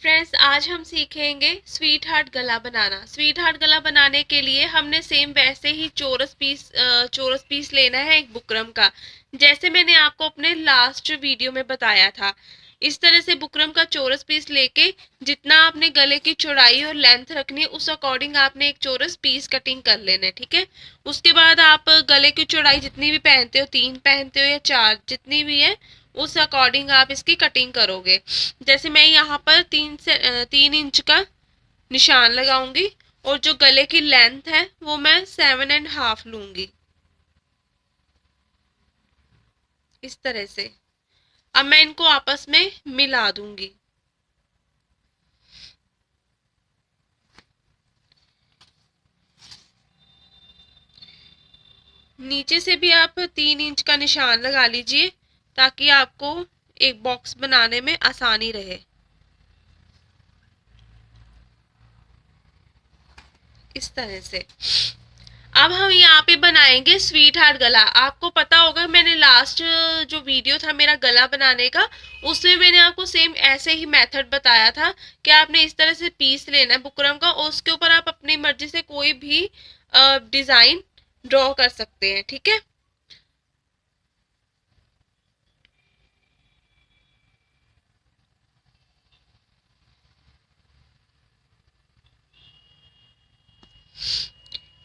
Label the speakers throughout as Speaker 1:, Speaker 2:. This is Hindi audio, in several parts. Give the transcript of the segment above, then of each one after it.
Speaker 1: फ्रेंड्स, आज हम सीखेंगे स्वीट हार्ट गला बनाना। स्वीट हार्ट गला बनाने के लिए हमने सेम वैसे ही चौरस पीस लेना है एक बुकरम का, जैसे मैंने आपको अपने लास्ट वीडियो में बताया था। इस तरह से बुकरम का चौरस पीस लेके जितना आपने गले की चौड़ाई और लेंथ रखनी है उस अकॉर्डिंग आपने एक चौरस पीस कटिंग कर लेना है, ठीक है। उसके बाद आप गले की चौड़ाई जितनी भी पहनते हो, 3 पहनते हो या 4, जितनी भी है उस अकॉर्डिंग आप इसकी कटिंग करोगे। जैसे मैं यहाँ पर 3 इंच का निशान लगाऊंगी और जो गले की लेंथ है वो मैं 7.5 लूंगी, इस तरह से। अब मैं इनको आपस में मिला दूंगी। नीचे से भी आप 3 इंच का निशान लगा लीजिए ताकि आपको एक बॉक्स बनाने में आसानी रहे, इस तरह से। अब हम यहाँ पे बनाएंगे स्वीट हार्ट गला। आपको पता होगा मैंने लास्ट जो वीडियो था मेरा गला बनाने का, उसमें मैंने आपको सेम ऐसे ही मेथड बताया था कि आपने इस तरह से पीस लेना है बुकरम का और उसके ऊपर आप अपनी मर्जी से कोई भी डिजाइन ड्रॉ कर सकते हैं, ठीक है।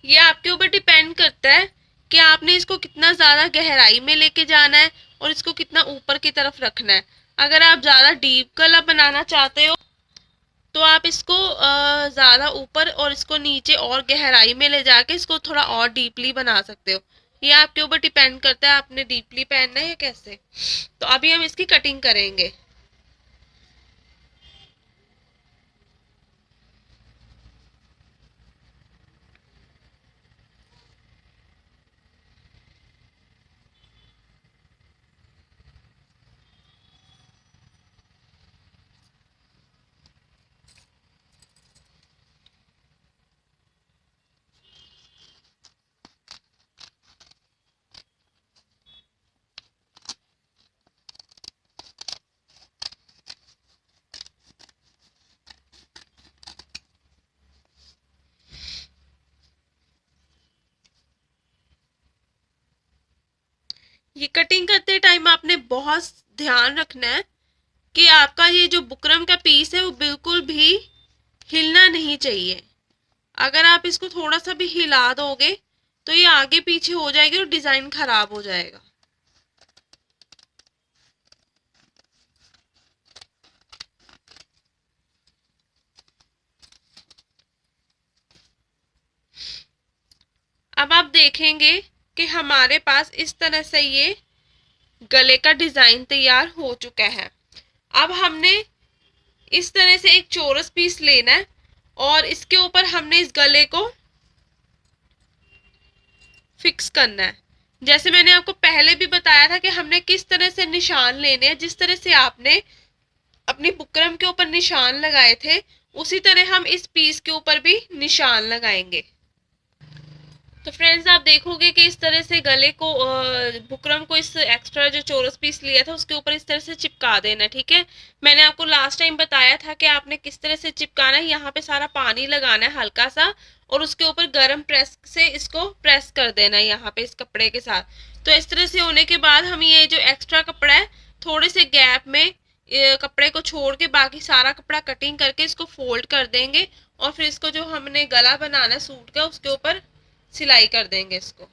Speaker 1: ये आपके ऊपर डिपेंड करता है कि आपने इसको कितना ज्यादा गहराई में लेके जाना है और इसको कितना ऊपर की तरफ रखना है। अगर आप ज्यादा डीप गला बनाना चाहते हो तो आप इसको ज्यादा ऊपर और इसको नीचे और गहराई में ले जाके इसको थोड़ा और डीपली बना सकते हो। ये आपके ऊपर डिपेंड करता है आपने डीपली पहनना है या कैसे। तो अभी हम इसकी कटिंग करेंगे। ये कटिंग करते टाइम आपने बहुत ध्यान रखना है कि आपका ये जो बुकरम का पीस है वो बिल्कुल भी हिलना नहीं चाहिए। अगर आप इसको थोड़ा सा भी हिला दोगे तो ये आगे पीछे हो जाएगी और डिजाइन खराब हो जाएगा। अब आप देखेंगे कि हमारे पास इस तरह से ये गले का डिजाइन तैयार हो चुका है। अब हमने इस तरह से एक चौरस पीस लेना है और इसके ऊपर हमने इस गले को फिक्स करना है। जैसे मैंने आपको पहले भी बताया था कि हमने किस तरह से निशान लेने हैं, जिस तरह से आपने अपनी बुकरम के ऊपर निशान लगाए थे उसी तरह हम इस पीस के ऊपर भी निशान लगाएंगे। तो फ्रेंड्स, आप देखोगे कि इस तरह से गले को बुकरम को इस एक्स्ट्रा जो चौरस पीस लिया था उसके ऊपर इस तरह से चिपका देना, ठीक है। मैंने आपको लास्ट टाइम बताया था कि आपने किस तरह से चिपकाना है। यहाँ पे सारा पानी लगाना है हल्का सा और उसके ऊपर गर्म प्रेस से इसको प्रेस कर देना है यहाँ पे इस कपड़े के साथ। तो इस तरह से होने के बाद हम ये जो एक्स्ट्रा कपड़ा है थोड़े से गैप में कपड़े को छोड़ के बाकी सारा कपड़ा कटिंग करके इसको फोल्ड कर देंगे और फिर इसको जो हमने गला बनाना है सूट का उसके ऊपर सिलाई कर देंगे इसको।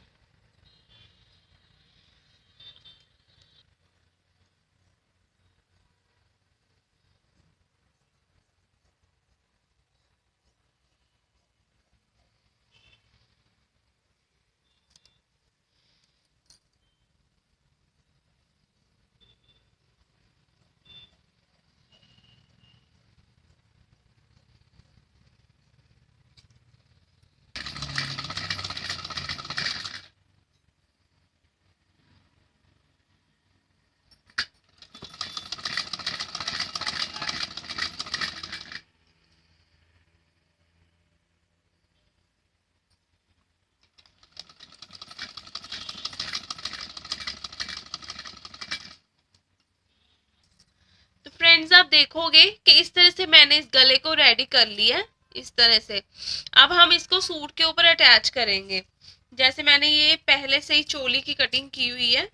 Speaker 1: देखोगे कि इस तरह से मैंने इस गले को रेडी कर लिया है, इस तरह से। अब हम इसको सूट के ऊपर अटैच करेंगे। जैसे मैंने ये पहले से ही चोली की कटिंग की हुई है,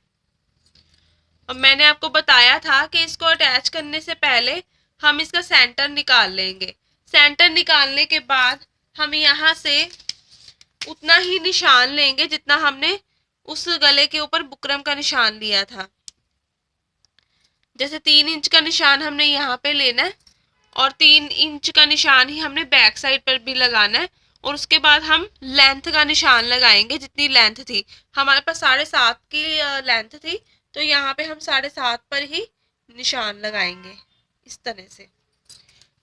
Speaker 1: और मैंने आपको बताया था कि इसको अटैच करने से पहले हम इसका सेंटर निकाल लेंगे। सेंटर निकालने के बाद हम यहाँ से उतना ही निशान लेंगे जितना हमने उस गले के ऊपर बुकरम का निशान लिया था। जैसे 3 इंच का निशान हमने यहाँ पे लेना है, और 3 इंच का निशान ही हमने बैक साइड पर भी लगाना है। और उसके बाद हम लेंथ का निशान लगाएंगे, जितनी लेंथ थी हमारे पास 7.5 की लेंथ थी, तो यहाँ पे हम 7.5 पर ही निशान लगाएंगे इस तरह से।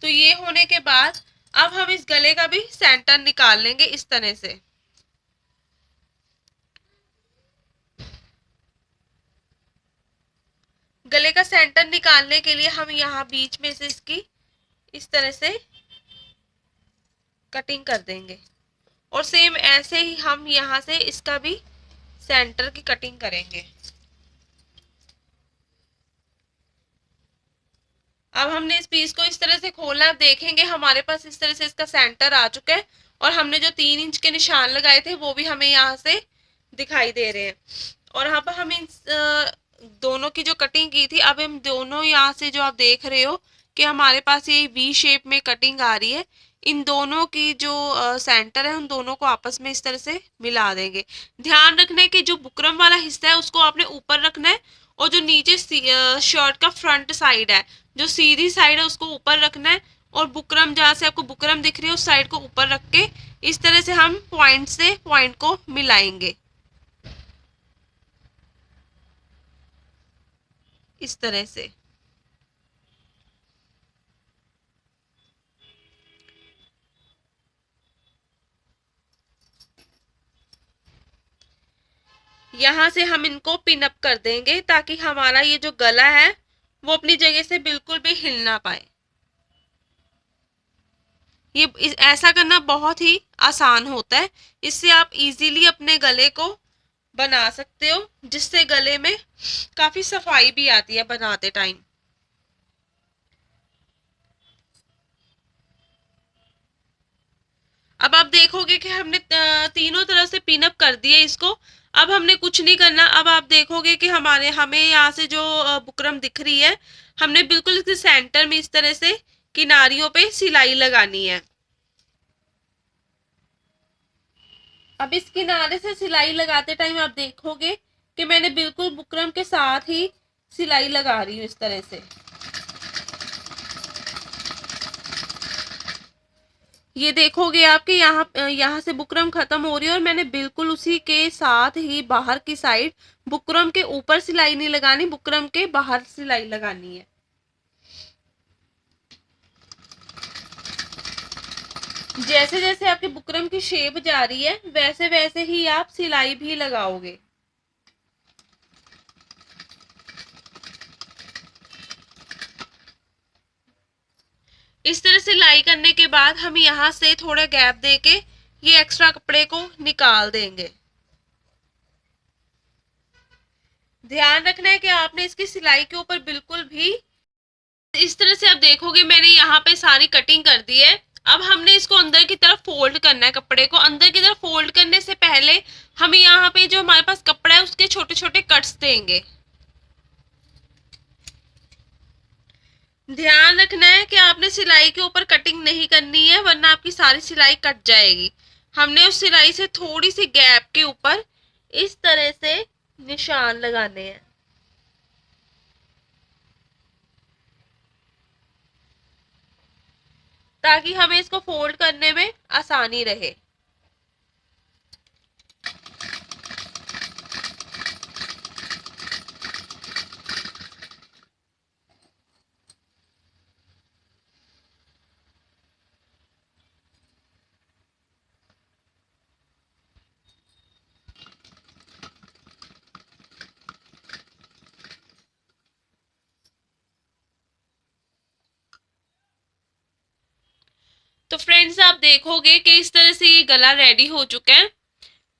Speaker 1: तो ये होने के बाद अब हम इस गले का भी सेंटर निकाल लेंगे इस तरह से। गले का सेंटर निकालने के लिए हम यहाँ बीच में से इसकी इस तरह से कटिंग कर देंगे, और सेम ऐसे ही हम यहाँ से इसका भी सेंटर की कटिंग करेंगे। अब हमने इस पीस को इस तरह से खोला, देखेंगे हमारे पास इस तरह से इसका सेंटर आ चुका है, और हमने जो 3 इंच के निशान लगाए थे वो भी हमें यहाँ से दिखाई दे रहे हैं। और यहाँ पर हम इन दोनों की जो कटिंग की थी, अब हम दोनों यहाँ से जो आप देख रहे हो कि हमारे पास ये वी शेप में कटिंग आ रही है, इन दोनों की जो सेंटर है उन दोनों को आपस में इस तरह से मिला देंगे। ध्यान रखना है कि जो बुकरम वाला हिस्सा है उसको आपने ऊपर रखना है, और जो नीचे शर्ट का फ्रंट साइड है, जो सीधी साइड है, उसको ऊपर रखना है। और बुकरम जहाँ से आपको बुकरम दिख रही है उस साइड को ऊपर रख के इस तरह से हम पॉइंट से पॉइंट को मिलाएंगे इस तरह से। यहाँ से हम इनको पिन अप कर देंगे ताकि हमारा ये जो गला है वो अपनी जगह से बिल्कुल भी हिल ना पाए। ये ऐसा करना बहुत ही आसान होता है, इससे आप इजीली अपने गले को बना सकते हो, जिससे गले में काफी सफाई भी आती है बनाते टाइम। अब आप देखोगे कि हमने तीनों तरफ से पिन अप कर दिए इसको। अब हमने कुछ नहीं करना। अब आप देखोगे कि हमें यहाँ से जो बुकरम दिख रही है, हमने बिल्कुल इसके सेंटर में इस तरह से किनारियों पे सिलाई लगानी है। अब इस किनारे से सिलाई लगाते टाइम आप देखोगे कि मैंने बिल्कुल बुकरम के साथ ही सिलाई लगा रही हूँ इस तरह से। ये देखोगे आपके यहाँ से बुकरम खत्म हो रही है, और मैंने बिल्कुल उसी के साथ ही बाहर की साइड, बुकरम के ऊपर सिलाई नहीं लगानी, बुकरम के बाहर सिलाई लगानी है। जैसे जैसे आपके बुकरम की शेप जा रही है वैसे वैसे ही आप सिलाई भी लगाओगे। इस तरह से सिलाई करने के बाद हम यहाँ से थोड़ा गैप देके ये एक्स्ट्रा कपड़े को निकाल देंगे। ध्यान रखना है कि आपने इसकी सिलाई के ऊपर बिल्कुल भी इस तरह से, आप देखोगे मैंने यहाँ पे सारी कटिंग कर दी है। अब हमने इसको अंदर की तरफ फोल्ड करना है। कपड़े को अंदर की तरफ फोल्ड करने से पहले हम यहाँ पे जो हमारे पास कपड़ा है उसके छोटे छोटे कट्स देंगे। ध्यान रखना है कि आपने सिलाई के ऊपर कटिंग नहीं करनी है, वरना आपकी सारी सिलाई कट जाएगी। हमने उस सिलाई से थोड़ी सी गैप के ऊपर इस तरह से निशान लगाने हैं, ताकि हमें इसको फोल्ड करने में आसानी रहे। तो फ्रेंड्स आप देखोगे कि इस तरह से ये गला रेडी हो चुका है।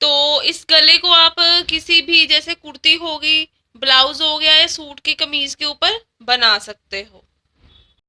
Speaker 1: तो इस गले को आप किसी भी, जैसे कुर्ती होगी, ब्लाउज हो गया, या सूट की कमीज के ऊपर बना सकते हो।